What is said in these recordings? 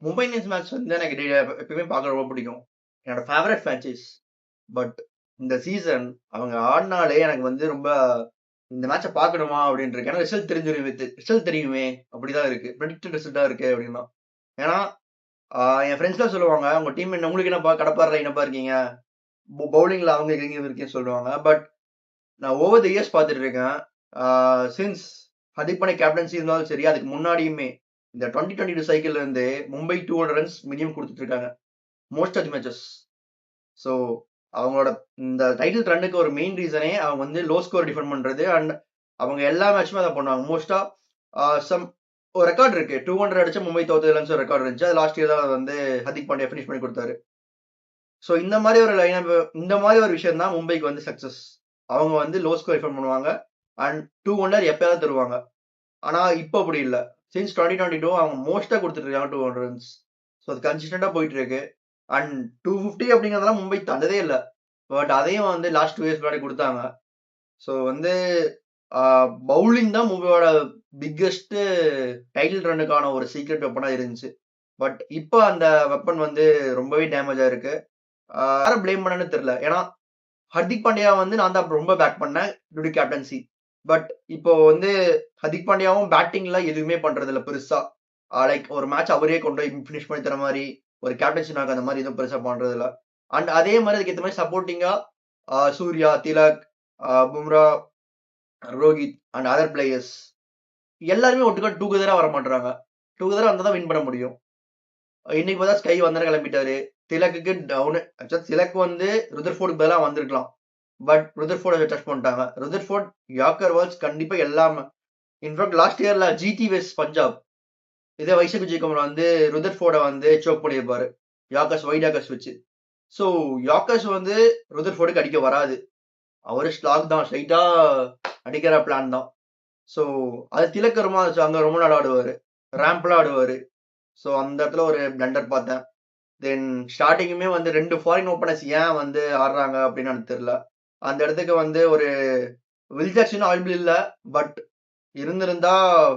Mumbai Indians match வந்து எனக்கு எப்பயுமே பார்க்க ரொம்ப பிடிக்கும். என்னோட ஃபேவரட் ஃப்ரான்ச்சைஸ். பட் இந்த சீசன் அவங்க ஆடினாலே எனக்கு வந்து ரொம்ப இந்த மேட்சை பார்க்கணுமா அப்படின்னு இருக்கு. ஏன்னா ரிசல்ட் தெரிஞ்சிரும், ரிசல்ட் தெரியுமே அப்படிதான் இருக்கு. ப்ரெடிக்டட் ரிசல்ட்டா இருக்கு அப்படின்னா. ஏன்னா என் ஃப்ரெண்ட்ஸ்லாம் சொல்லுவாங்க, உங்க டீம் என்ன உங்களுக்கு என்னப்பா கடப்பாடுற என்னப்பா இருக்கீங்க, பவுலிங்ல அவங்க இருக்கீங்கன்னு சொல்லுவாங்க. பட் நான் ஓவர் த இயர்ஸ் பார்த்துட்டு இருக்கேன். சின்ஸ் ஹர்திக் பாண்டியா கேப்டன்சி இருந்தாலும் சரி, அதுக்கு முன்னாடியுமே இந்த 2022 சைக்கிள்ல இருந்து மும்பை 200 ரன்ஸ் மினிமம் கொடுத்துட்டு இருக்காங்க most of the matches. So அவங்களோட இந்த டைட்டில் ரன்னுக்கு ஒரு மெயின் ரீசனே அவங்க வந்து லோ ஸ்கோர் டிஃபெண்ட் பண்றது. அண்ட் அவங்க எல்லா மேட்சுமே அதை பண்ணுவாங்க. மோஸ்டா சம் ஒரு ரெக்கார்ட் இருக்கு, 200 அடிச்ச மும்பை தோத்ததுலன்னு ஒரு ரெக்கார்ட் இருந்துச்சு. அது லாஸ்ட் இயர் தான் வந்து ஹர்திக் பாண்டியா ஃபினிஷ் பண்ணி கொடுத்தாரு. ஸோ இந்த மாதிரி ஒரு லைனப், இந்த மாதிரி ஒரு விஷயம் தான் மும்பைக்கு வந்து சக்சஸ். அவங்க வந்து லோ ஸ்கோர் டிஃபெண்ட் பண்ணுவாங்க அண்ட் 200 எப்பயாவது தருவாங்க. ஆனா இப்போ அப்படி இல்லை. சின்ஸ் 2022 அவங்க மோஸ்டா கொடுத்துட்டு இருக்காங்க 200 ரன்ஸ். ஸோ அது கன்சிஸ்டண்டா போயிட்டு இருக்கு. அண்ட் 250 அப்படிங்கிறதெல்லாம் மும்பை தந்ததே இல்லை. பட் அதையும் வந்து லாஸ்ட் 2 இயர்ஸ் முன்னாடி கொடுத்தாங்க. ஸோ வந்து பவுலிங் தான் மும்பையோட பிக்கெஸ்ட் டைட்டில் ரன்னுக்கான ஒரு சீக்ரெட் வெப்பனா இருந்துச்சு. பட் இப்போ அந்த வெப்பன் வந்து ரொம்பவே டேமேஜ் ஆயிருக்கு. யாரை பிளேம் பண்ணனு தெரியல. ஏன்னா ஹர்திக் பாண்டியா வந்து நான் தான் ரொம்ப பேக் பண்ணேன் டியூ கேப்டன்சி. பட் இப்போ வந்து ஹர்திக் பாண்டியாவும் பேட்டிங்ல எதுவுமே பண்றது இல்ல பெருசா. லைக் ஒரு மேட்ச் அவரே கொண்டு போய் ஃபினிஷ் பண்ணி தர மாதிரி, ஒரு கேப்டன்சி நாக்கு அந்த மாதிரி எதுவும் பெருசா பண்றது இல்ல. அண்ட் அதே மாதிரி அதுக்கு ஏற்ற மாதிரி சப்போர்ட்டிங்கா Surya, Tilak, Bumrah, Rohit and other players எல்லாருமே ஒட்டுக்கா டூகெதரா வர மாட்டாங்க. டூகெதரா வந்தா தான் வின் பண்ண முடியும். இன்னைக்கு பார்த்தா ஸ்கை வந்தன கிளம்பிட்டாரு. திலக்குக்கு டவுன். ஆக்சுவலா திலக் வந்து ருதர்ஃபோர்டுக்கு பதிலா வந்திருக்கலாம். பட் ருதர்ஃபோர்டை டச் பண்ணிட்டாங்க. ருதர்ஃபோர்ட் யாக்கர் வால்ஸ் கண்டிப்பா எல்லாமே. இன்ஃபேக்ட் லாஸ்ட் இயர்ல ஜிடி வெஸ் பஞ்சாப் இதே வைஷக் விஜயகுமார் வந்து ருதர்ஃபோர்டை வந்து சோக் பண்ணியிருப்பாரு யாக்கர்ஸ் வைட் யாக்கர்ஸ் வச்சு. ஸோ யாக்கர்ஸ் வந்து ருதர்ஃபோர்டுக்கு அடிக்க வராது. அவரு ஸ்லாக் தான், ஸ்ட்ரைட்டா அடிக்கிற பிளான் தான். ஸோ அது திலக்கரமா அங்க ரொம்ப நாள் ஆடுவாரு, ரேம்ப்லாம் ஆடுவாரு. ஸோ அந்த இடத்துல ஒரு பிளண்டர் பார்த்தேன். தென் ஸ்டார்டிங்குமே வந்து 2 ஃபாரின் ஓப்பனர்ஸ் ஏன் வந்து ஆடுறாங்க அப்படின்னு எனக்கு தெரியல. அந்த இடத்துக்கு வந்து ஒரு வில் ஜாக்சன் அவைலபிள் இல்ல. பட் இருந்திருந்தா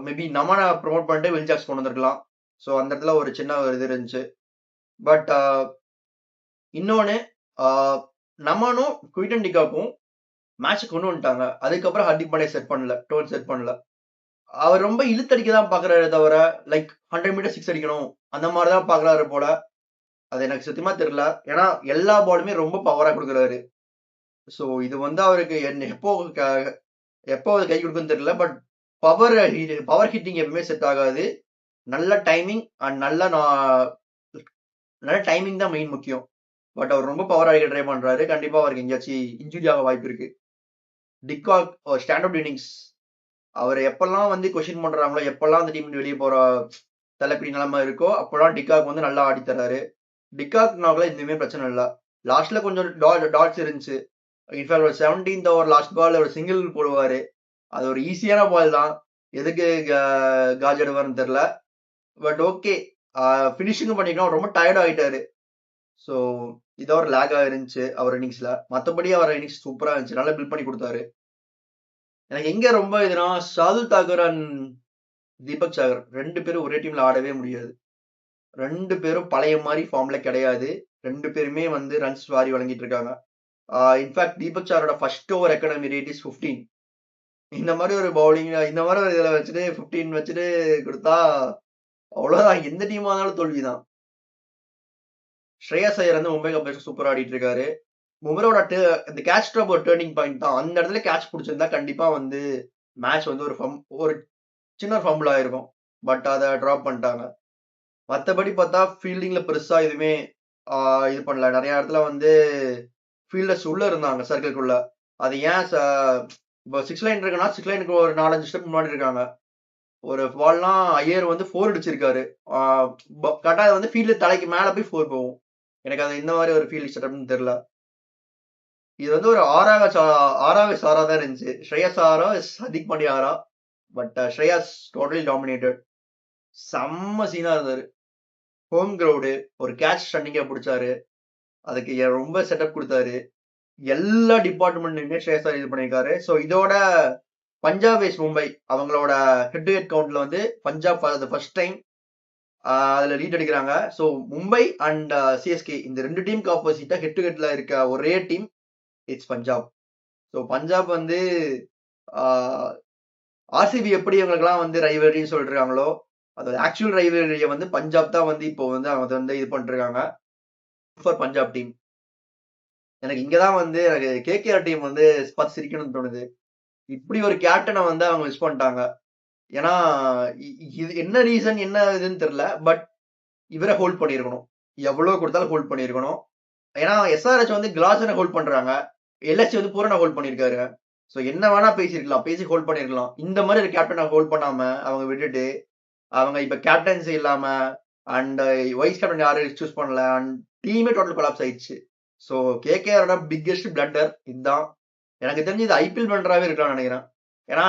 மேபி நமனை ப்ரொமோட் பண்ணிட்டு வில் ஜாக்ஸ் கொண்டு வந்திருக்கலாம். ஸோ அந்த இடத்துல ஒரு சின்ன ஒரு இது இருந்துச்சு. பட் இன்னொன்னு நமனும் குயிட்டன் டிகாக்கும் மேட்ச் கொண்டு வந்துட்டாங்க. அதுக்கப்புறம் ஹர்திக் பாண்டியா செட் பண்ணல, டோன் செட் பண்ணல. அவர் ரொம்ப இழுத்தடிக்க தான் பாக்குறாரு தவிர லைக் 100 மீட்டர் சிக்ஸ் அடிக்கணும் அந்த மாதிரி தான் பாக்குறாரு போல. அது எனக்கு சத்தியமா தெரியல. ஏன்னா எல்லா பாலுமே ரொம்ப பவரா கொடுக்குறாரு. ஸோ இது வந்து அவருக்கு எப்போ அது கை கொடுக்குன்னு தெரியல. பட் பவர் பவர் ஹிட்டிங் எப்பவுமே செட் ஆகாது. நல்ல டைமிங் அண்ட் நல்ல டைமிங் தான் மெயின் முக்கியம். பட் அவர் ரொம்ப பவர் அடிக்க ட்ரை பண்றாரு. கண்டிப்பா அவருக்கு எங்கேயாச்சும் இன்ஜுரி ஆக வாய்ப்பு இருக்கு. டிகாக் ஸ்டாண்ட் அப் இன்னிங்ஸ் அவர் எப்பெல்லாம் வந்து கொஸ்டின் பண்றாங்களோ, எப்பெல்லாம் அந்த டீம் வெளியே போற தலைப்பிடி நிலைமை இருக்கோ அப்பெல்லாம் டிகாக் வந்து நல்லா ஆடி தராரு. டிகாக்னால எதுவுமே பிரச்சனை இல்லை. லாஸ்ட்ல கொஞ்சம் டாட்ஸ் இருந்துச்சு. இன்ஃபேக்ட் ஒரு 17th ஓவர் லாஸ்ட் பால் ஒரு சிங்கிள் போடுவாரு. அது ஒரு ஈஸியான பால் தான். எதுக்கு காஜ் எடுவார்னு தெரியல. பட் ஓகே, ஃபினிஷிங் பண்ணிக்கலாம். ரொம்ப டயர்ட் ஆயிட்டாரு. ஸோ இதோ ஒரு லேக் இருந்துச்சு அவர் இன்னிங்ஸ்ல. மற்றபடி அவர் இன்னிங்ஸ் சூப்பரா இருந்துச்சு. நல்லா பில்ட் பண்ணி கொடுத்தாரு. எனக்கு எங்க ரொம்ப இதுனா ஷாதுல் தாக்கூர் அண்ட் தீபக் சாகர் 2 பேரும் ஒரே டீம்ல ஆடவே முடியாது. 2 பேரும் பழைய மாதிரி ஃபார்ம்ல கிடையாது. 2 பேருமே வந்து ரன்ஸ் வாரி வழங்கிட்டு இருக்காங்க. இன்ஃபேக்ட் தீபக் சாரோட first over economy rate is 15. இந்த மாதிரி ஒரு பவுலிங், இந்த மாதிரி ஒரு இதுல வச்சுட்டு 15 வச்சுட்டு கொடுத்தா அவ்வளவுதான். எந்த டீமா இருந்தாலும் தோல்விதான். ஸ்ரேயஸ் ஐயர் வந்து மும்பை கம்பெனி சூப்பர் ஆடிட்டு இருக்காரு. பும்ராவோட இந்த கேட்ச் ட்ராப் ஒரு டேர்னிங் பாயிண்ட் தான். அந்த இடத்துல கேட்ச் பிடிச்சிருந்தா கண்டிப்பா வந்து மேட்ச் வந்து ஒரு சின்ன ஃபம்பிள் ஆயிருக்கும். பட் அதை ட்ராப் பண்ணிட்டாங்க. மற்றபடி பார்த்தா ஃபீல்டிங்ல பெருசா எதுவுமே இது பண்ணல. நிறைய இடத்துல வந்து ஃபீல்டர்ஸ் உள்ள இருந்தாங்க சர்க்கிள்குள்ள. அது ஏன் இப்போ 6 லைன் இருக்குன்னா 6 லைனுக்கு ஒரு 4-5 ஸ்டெப் முன்னாடி இருக்காங்க. ஒரு பால்லாம் ஐயர் வந்து 4 அடிச்சிருக்காரு. கரெக்டா வந்து ஃபீல்டு தலைக்கு மேல போய் 4 போகும். எனக்கு அது இந்த மாதிரி ஒரு ஃபீல்ட் செட்டப்னு தெரியல. இது வந்து ஒரு ஆறாவே சாரா தான் இருந்துச்சு. ஸ்ரேயஸ் ஆரா ஹர்திக் பாண்டியா ஆரா. But Shreyas totally dominated. செம்ம சீனா இருந்தாரு. ஹோம் கிரவுடு ஒரு கேட்ச் ரன்னிங்கா பிடிச்சாரு. அதுக்கு ரொம்ப செட்டப் கொடுத்தாரு. எல்லா டிபார்ட்மெண்ட்லயுமே ஸ்ரேயஸ் இது பண்ணியிருக்காரு. ஸோ இதோட பஞ்சாப் வேஸ் மும்பை அவங்களோட ஹெட் டு ஹெட் கவுண்ட்ல வந்து பஞ்சாப் ஃபர்ஸ்ட் டைம் அதுல லீட் அடிக்கிறாங்க. ஸோ மும்பை அண்ட் சிஎஸ்கே இந்த 2 டீமுக்கு ஆப்போசிட்டா ஹெட் டு ஹெட்ல இருக்க ஒரே team it's Punjab. So Punjab வந்து ஆர்சிபி எப்படி இவங்களுக்குலாம் வந்து ரைவலரின்னு சொல்லிருக்காங்களோ, அதோட ஆக்சுவல் ரைவலரிய வந்து பஞ்சாப் தான் வந்து இப்போ வந்து அவங்க வந்து இது பண்ணிருக்காங்க ஃபார் பஞ்சாப் டீம். எனக்கு இங்கதான் வந்து எனக்கு கேகேஆர் டீம் வந்து பார்த்து சிரிக்கணும்னு தோணுது. இப்படி ஒரு கேப்டனை வந்து அவங்க மிஸ் பண்ணிட்டாங்க. ஏன்னா இது என்ன ரீசன் என்ன இதுன்னு தெரியல. பட் இவரை ஹோல்ட் பண்ணியிருக்கணும். எவ்வளவு கொடுத்தாலும் ஹோல்ட் பண்ணியிருக்கணும். ஏன்னா எஸ்ஆர்எச் வந்து கிளாசனை ஹோல்ட் பண்றாங்க. எல்எஸ்சி வந்து பூரணா ஹோல்ட் பண்ணியிருக்காரு. ஸோ என்ன வேணா பேசியிருக்கலாம், பேசி ஹோல்ட் பண்ணிருக்கலாம். இந்த மாதிரி ஒரு கேப்டனை ஹோல்ட் பண்ணாம அவங்க விட்டுட்டு அவங்க இப்ப கேப்டன்சி இல்லாம அண்ட் வைஸ் கேப்டன் யாரும் சூஸ் பண்ணல அண்ட் டீமே டோட்டல் கொலாப்ஸ் ஆயிடுச்சு. ஸோ கேகேஆரோட பிக்கெஸ்ட் பிளண்டர் இதுதான். எனக்கு தெரிஞ்சு இது ஐபிஎல் பிளண்டராகவே இருக்கலாம்னு நினைக்கிறேன். ஏன்னா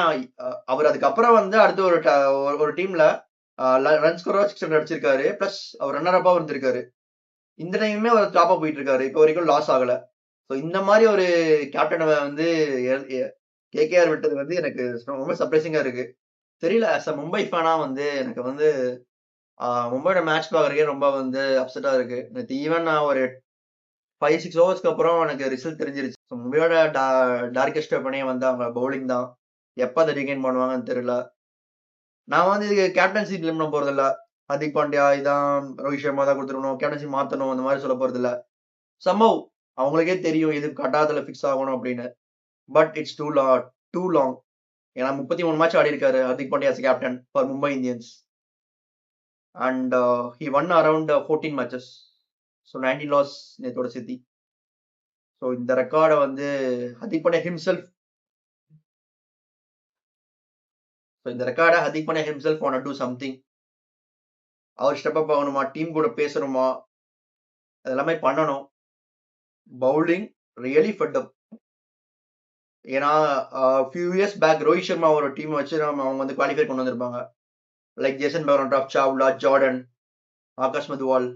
அவர் அதுக்கப்புறம் வந்து அடுத்து ஒரு டீம்ல ரன் ஸ்கோரா 600 அடிச்சிருக்காரு. பிளஸ் அவர் ரன்னர் அப்பா இருந்திருக்காரு. இந்த டைமுமே அவர் டாப்பா போயிட்டு இருக்காரு. இப்போ வரைக்கும் லாஸ் ஆகல. ஸோ இந்த மாதிரி ஒரு கேப்டனை வந்து கேகேஆர் விட்டது வந்து எனக்கு ரொம்ப சர்ப்ரைசிங்கா இருக்கு. தெரியல ஆஸ் அ மும்பை ஃபேனா வந்து எனக்கு வந்து மும்பையோட மேட்ச் பார்க்கறதுக்கே ரொம்ப வந்து அப்செட்டா இருக்கு. நேற்று ஈவன் நான் ஒரு 5-6 ஓவர்ஸ்க்கு அப்புறம் எனக்கு ரிசல்ட் தெரிஞ்சிருச்சு. மும்பையோட டார்கெஸ்ட் வெப்பனே வந்து அவங்க பவுலிங் தான். எப்ப அதை ரீகெயின் பண்ணுவாங்கன்னு தெரியல. நான் வந்து இதுக்கு கேப்டன்சி கிளைம் பண்ண போறது இல்ல. ஹர்திக் பாண்டியா இதான் ரோஹித் சர்மா தான் கொடுத்துருக்கணும், கேப்டன்சி மாத்தணும் அந்த மாதிரி சொல்ல போறது இல்ல. சம்பவ் அவங்களுக்கே தெரியும் எது கட்டாதல ஃபிக்ஸ் ஆகணும் அப்படின்னு. But it's too long. ஏன்னா 33 மேட்ச் ஆடி இருக்காரு Hardik Pandya as captain for Mumbai Indians. And he won around 14 matches. So 19 loss நேத்தோட சேர்த்தி. ஸோ இந்த ரெக்கார்டை வந்து Hardik Pandya himself want to do something. அவர் ஸ்டெப் அப் ஆகணுமா, டீம் கூட பேசணுமா, அதெல்லாமே பண்ணணும். Bowling really fed up. ஏன்னா few years back Rohit Sharma ஒரு டீம் வச்சு அவங்க வந்து குவாலிஃபை கொண்டு வந்திருப்பாங்க. Like Jason பெவரன்டாப், Chawla, Jordan, Akash மதுவால்,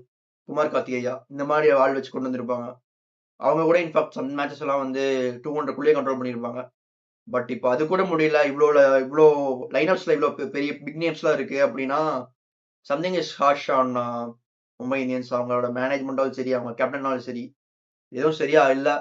Kumar Karthikeya இந்த மாதிரி ஆள் வச்சு கொண்டு வந்திருப்பாங்க. அவங்க கூட இன்ஃபேக்ட் சம் மேட்சஸ் எல்லாம் வந்து 200 கண்ட்ரோல் பண்ணியிருப்பாங்க. பட் இப்போ அது கூட முடியல. இவ்வளோ லைனப்ஸ்ல இவ்வளோ பெரிய பிக் நேம்ஸ்லாம் இருக்கு அப்படின்னா something is harsh on Mumbai Indians. அவங்களோட மேனேஜ்மெண்டாலும் சரி, அவங்க கேப்டனாலும் சரி, எதுவும் சரியா இல்லை.